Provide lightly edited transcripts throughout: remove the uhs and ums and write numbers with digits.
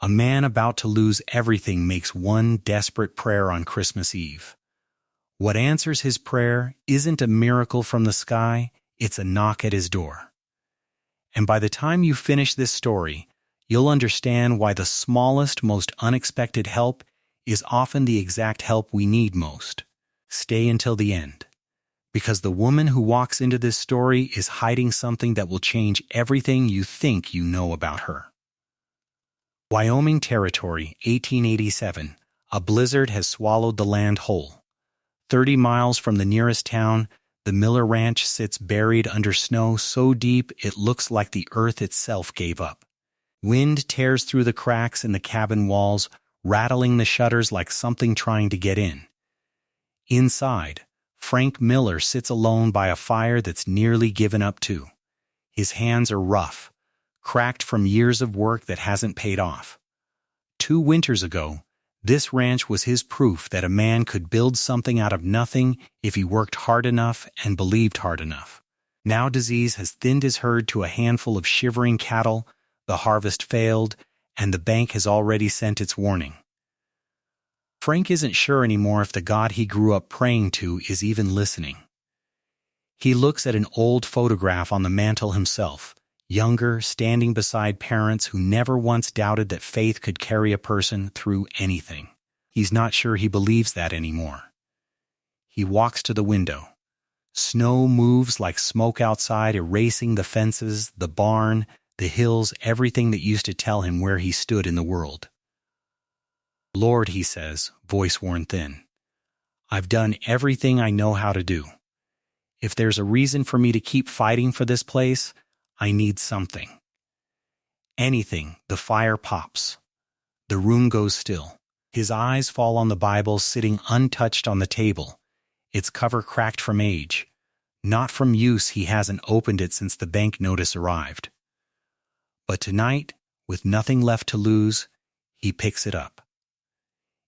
A man about to lose everything makes one desperate prayer on Christmas Eve. What answers his prayer isn't a miracle from the sky, it's a knock at his door. And by the time you finish this story, you'll understand why the smallest, most unexpected help is often the exact help we need most. Stay until the end, because the woman who walks into this story is hiding something that will change everything you think you know about her. Wyoming Territory, 1887. A blizzard has swallowed the land whole. 30 miles from the nearest town, the Miller Ranch sits buried under snow so deep it looks like the earth itself gave up. Wind tears through the cracks in the cabin walls, rattling the shutters like something trying to get in. Inside, Frank Miller sits alone by a fire that's nearly given up too. His hands are rough, cracked from years of work that hasn't paid off. 2 winters ago, this ranch was his proof that a man could build something out of nothing if he worked hard enough and believed hard enough. Now disease has thinned his herd to a handful of shivering cattle, the harvest failed, and the bank has already sent its warning. Frank isn't sure anymore if the God he grew up praying to is even listening. He looks at an old photograph on the mantel himself, younger, standing beside parents who never once doubted that faith could carry a person through anything. He's not sure he believes that anymore. He walks to the window. Snow moves like smoke outside, erasing the fences, the barn, the hills, everything that used to tell him where he stood in the world. Lord, he says, voice worn thin, I've done everything I know how to do. If there's a reason for me to keep fighting for this place, I need something. Anything. The fire pops. The room goes still. His eyes fall on the Bible sitting untouched on the table, its cover cracked from age. Not from use, he hasn't opened it since the bank notice arrived. But tonight, with nothing left to lose, he picks it up.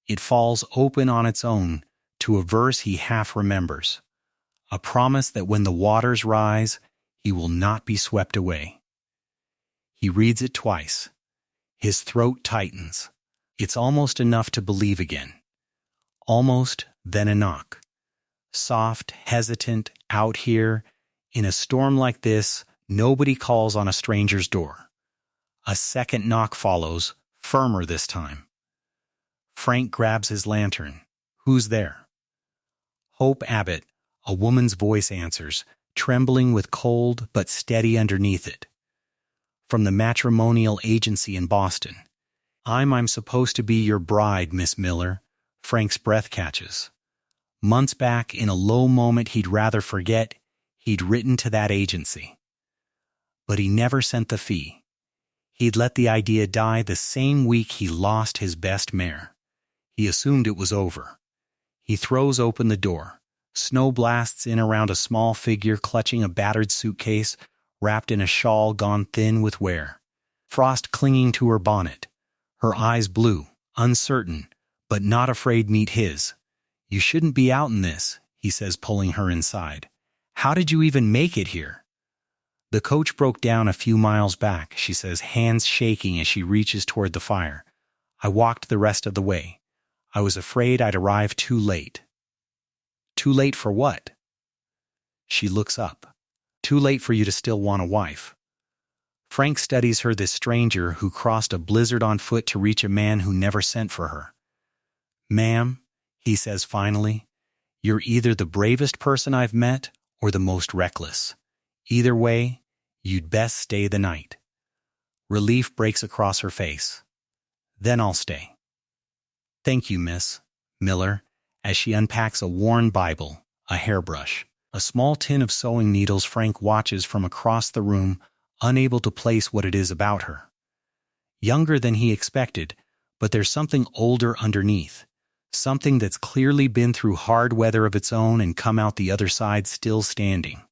It falls open on its own to a verse he half remembers, a promise that when the waters rise, he will not be swept away. He reads it twice. His throat tightens. It's almost enough to believe again. Almost, then a knock. Soft, hesitant, out here. In a storm like this, nobody calls on a stranger's door. A second knock follows, firmer this time. Frank grabs his lantern. Who's there? Hope Abbott, a woman's voice answers, trembling with cold but steady underneath it. From the matrimonial agency in Boston. I'm supposed to be your bride, Miss Miller. Frank's breath catches. Months back, in a low moment he'd rather forget, he'd written to that agency. But he never sent the fee. He'd let the idea die the same week he lost his best mare. He assumed it was over. He throws open the door. Snow blasts in around a small figure clutching a battered suitcase, wrapped in a shawl gone thin with wear. Frost clinging to her bonnet. Her eyes blue, uncertain, but not afraid meet his. You shouldn't be out in this, he says, pulling her inside. How did you even make it here? The coach broke down a few miles back, she says, hands shaking as she reaches toward the fire. I walked the rest of the way. I was afraid I'd arrive too late. Too late for what? She looks up. Too late for you to still want a wife. Frank studies her, this stranger who crossed a blizzard on foot to reach a man who never sent for her. Ma'am, he says finally, you're either the bravest person I've met or the most reckless. Either way, you'd best stay the night. Relief breaks across her face. Then I'll stay. Thank you, Miss Miller, as she unpacks a worn Bible, a hairbrush, a small tin of sewing needles. Frank watches from across the room, unable to place what it is about her. Younger than he expected, but there's something older underneath, something that's clearly been through hard weather of its own and come out the other side still standing.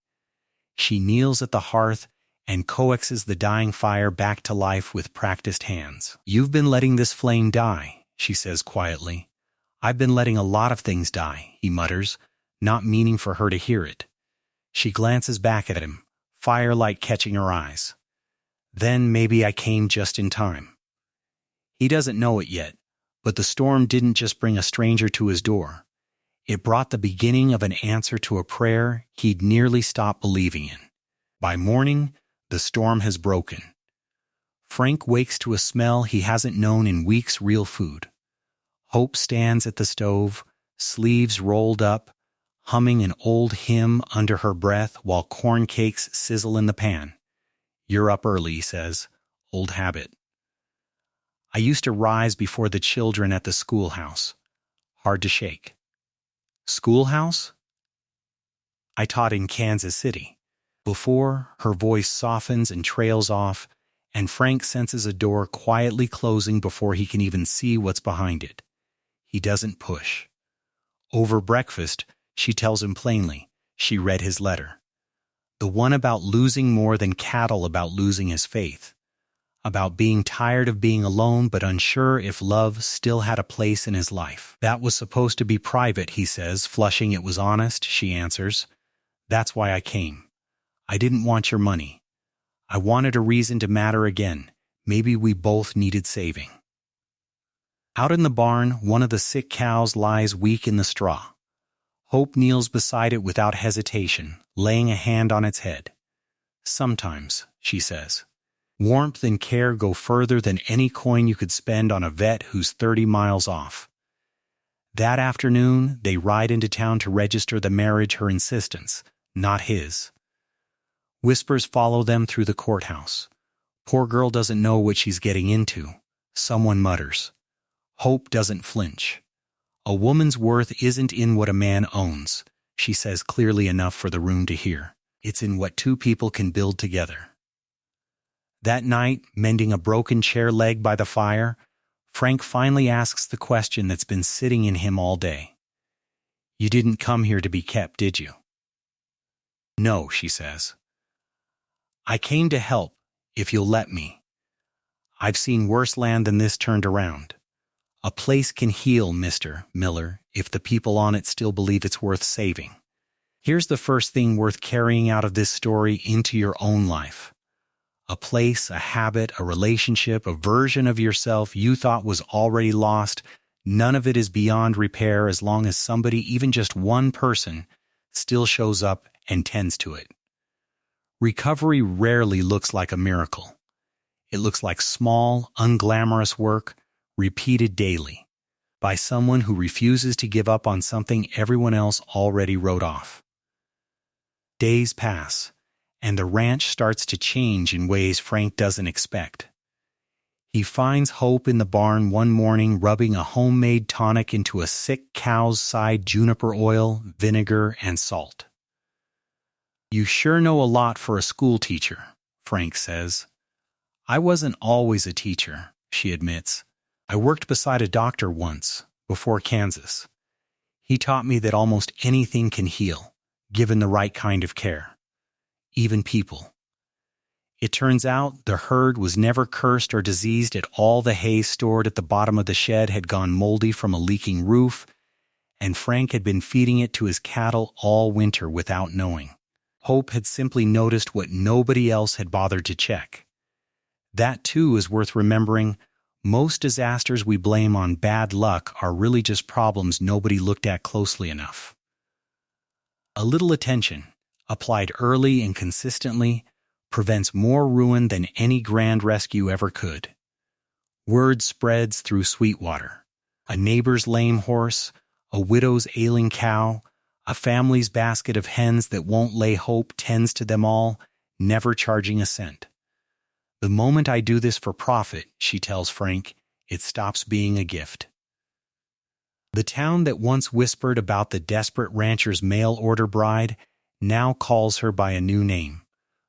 She kneels at the hearth and coaxes the dying fire back to life with practiced hands. You've been letting this flame die, she says quietly. I've been letting a lot of things die, he mutters, not meaning for her to hear it. She glances back at him, firelight catching her eyes. Then maybe I came just in time. He doesn't know it yet, but the storm didn't just bring a stranger to his door. It brought the beginning of an answer to a prayer he'd nearly stopped believing in. By morning, the storm has broken. Frank wakes to a smell he hasn't known in weeks: real food. Hope stands at the stove, sleeves rolled up, humming an old hymn under her breath while corn cakes sizzle in the pan. "You're up early," he says. "Old habit." "I used to rise before the children at the schoolhouse. Hard to shake." "Schoolhouse?" "I taught in Kansas City." Before, her voice softens and trails off, and Frank senses a door quietly closing before he can even see what's behind it. He doesn't push. Over breakfast, she tells him plainly she read his letter. The one about losing more than cattle, about losing his faith. About being tired of being alone but unsure if love still had a place in his life. "That was supposed to be private," he says, flushing. "It was honest," she answers. "That's why I came. I didn't want your money. I wanted a reason to matter again. Maybe we both needed saving." Out in the barn, one of the sick cows lies weak in the straw. Hope kneels beside it without hesitation, laying a hand on its head. "Sometimes," she says, "warmth and care go further than any coin you could spend on a vet who's 30 miles off." That afternoon, they ride into town to register the marriage, her insistence, not his. Whispers follow them through the courthouse. "Poor girl doesn't know what she's getting into," someone mutters. Hope doesn't flinch. "A woman's worth isn't in what a man owns," she says clearly enough for the room to hear. "It's in what two people can build together." That night, mending a broken chair leg by the fire, Frank finally asks the question that's been sitting in him all day. "You didn't come here to be kept, did you?" "No," she says. "I came to help, if you'll let me. I've seen worse land than this turned around. A place can heal, Mr. Miller, if the people on it still believe it's worth saving. Here's the first thing worth carrying out of this story into your own life. A place, a habit, a relationship, a version of yourself you thought was already lost. None of it is beyond repair as long as somebody, even just one person, still shows up and tends to it. Recovery rarely looks like a miracle. It looks like small, unglamorous work, repeated daily, by someone who refuses to give up on something everyone else already wrote off. Days pass, and the ranch starts to change in ways Frank doesn't expect. He finds Hope in the barn one morning rubbing a homemade tonic into a sick cow's side, juniper oil, vinegar, and salt. "You sure know a lot for a school teacher," Frank says. "I wasn't always a teacher," she admits. "I worked beside a doctor once, before Kansas. He taught me that almost anything can heal, given the right kind of care. Even people. It turns out the herd was never cursed or diseased at all. The hay stored at the bottom of the shed had gone moldy from a leaking roof, and Frank had been feeding it to his cattle all winter without knowing. Hope had simply noticed what nobody else had bothered to check. That, too, is worth remembering. Most disasters we blame on bad luck are really just problems nobody looked at closely enough. A little attention, applied early and consistently, prevents more ruin than any grand rescue ever could. Word spreads through Sweetwater. A neighbor's lame horse, a widow's ailing cow, a family's basket of hens that won't lay. Hope tends to them all, never charging a cent. "The moment I do this for profit," she tells Frank, "it stops being a gift." The town that once whispered about the desperate rancher's mail-order bride now calls her by a new name,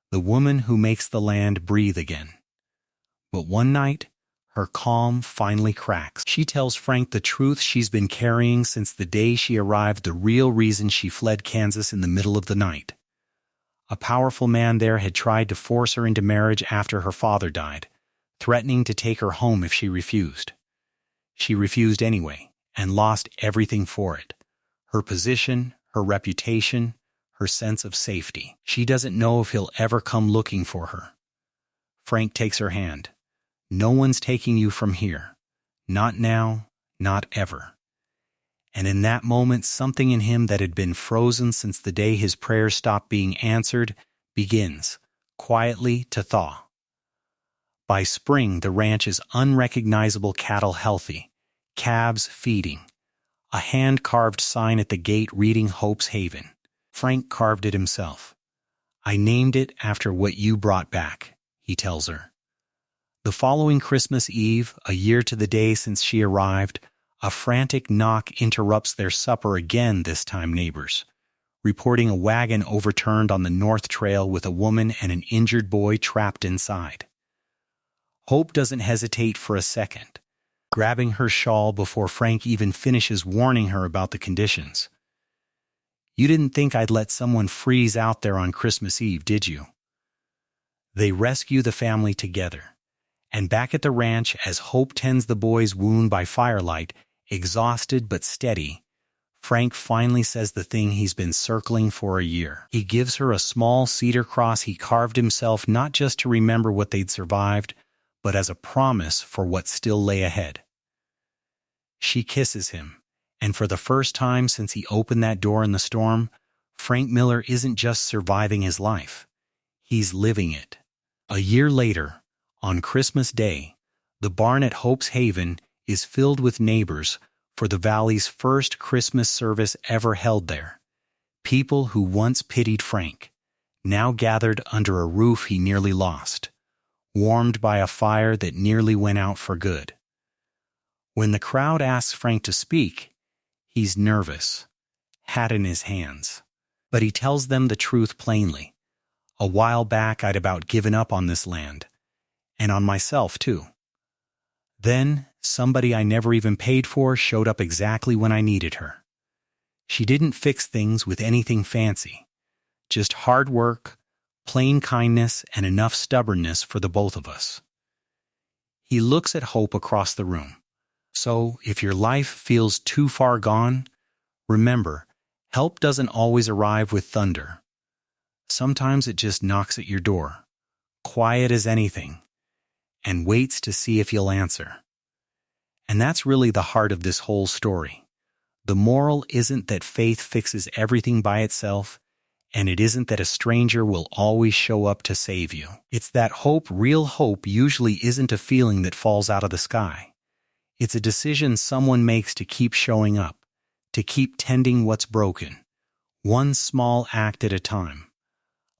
the woman who makes the land breathe again. But one night, her calm finally cracks. She tells Frank the truth she's been carrying since the day she arrived, the real reason she fled Kansas in the middle of the night. A powerful man there had tried to force her into marriage after her father died, threatening to take her home if she refused. She refused anyway, and lost everything for it. Her position, her reputation, her sense of safety. She doesn't know if he'll ever come looking for her. Frank takes her hand. "No one's taking you from here. Not now, not ever. And in that moment, something in him that had been frozen since the day his prayers stopped being answered begins, quietly, to thaw. By spring, the ranch's unrecognizable cattle healthy, calves feeding, a hand-carved sign at the gate reading Hope's Haven. Frank carved it himself. I named it after what you brought back, he tells her. The following Christmas Eve, a year to the day since she arrived, a frantic knock interrupts their supper again, this time neighbors, reporting a wagon overturned on the North Trail with a woman and an injured boy trapped inside. Hope doesn't hesitate for a second, grabbing her shawl before Frank even finishes warning her about the conditions. You didn't think I'd let someone freeze out there on Christmas Eve, did you? They rescue the family together, and back at the ranch, as Hope tends the boy's wound by firelight, exhausted but steady, Frank finally says the thing he's been circling for a year. He gives her a small cedar cross he carved himself, not just to remember what they'd survived, but as a promise for what still lay ahead. She kisses him, and for the first time since he opened that door in the storm, Frank Miller isn't just surviving his life. He's living it. A year later, on Christmas Day, the barn at Hope's Haven is filled with neighbors for the Valley's first Christmas service ever held there. People who once pitied Frank, now gathered under a roof he nearly lost, warmed by a fire that nearly went out for good. When the crowd asks Frank to speak, he's nervous, hat in his hands. But he tells them the truth plainly. A while back I'd about given up on this land, and on myself too. Then, somebody I never even paid for showed up exactly when I needed her. She didn't fix things with anything fancy, just hard work, plain kindness, and enough stubbornness for the both of us. He looks at Hope across the room. So, if your life feels too far gone, remember, help doesn't always arrive with thunder. Sometimes it just knocks at your door, quiet as anything, and waits to see if you'll answer. And that's really the heart of this whole story. The moral isn't that faith fixes everything by itself, and it isn't that a stranger will always show up to save you. It's that hope, real hope, usually isn't a feeling that falls out of the sky. It's a decision someone makes to keep showing up, to keep tending what's broken, one small act at a time,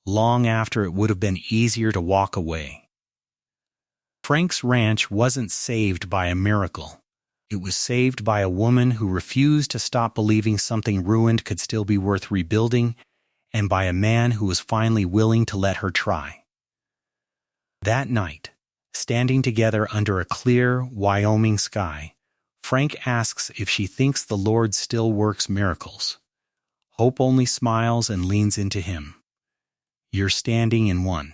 long after it would have been easier to walk away. Frank's ranch wasn't saved by a miracle. It was saved by a woman who refused to stop believing something ruined could still be worth rebuilding, and by a man who was finally willing to let her try. That night, standing together under a clear Wyoming sky, Frank asks if she thinks the Lord still works miracles. Hope only smiles and leans into him. You're standing in one.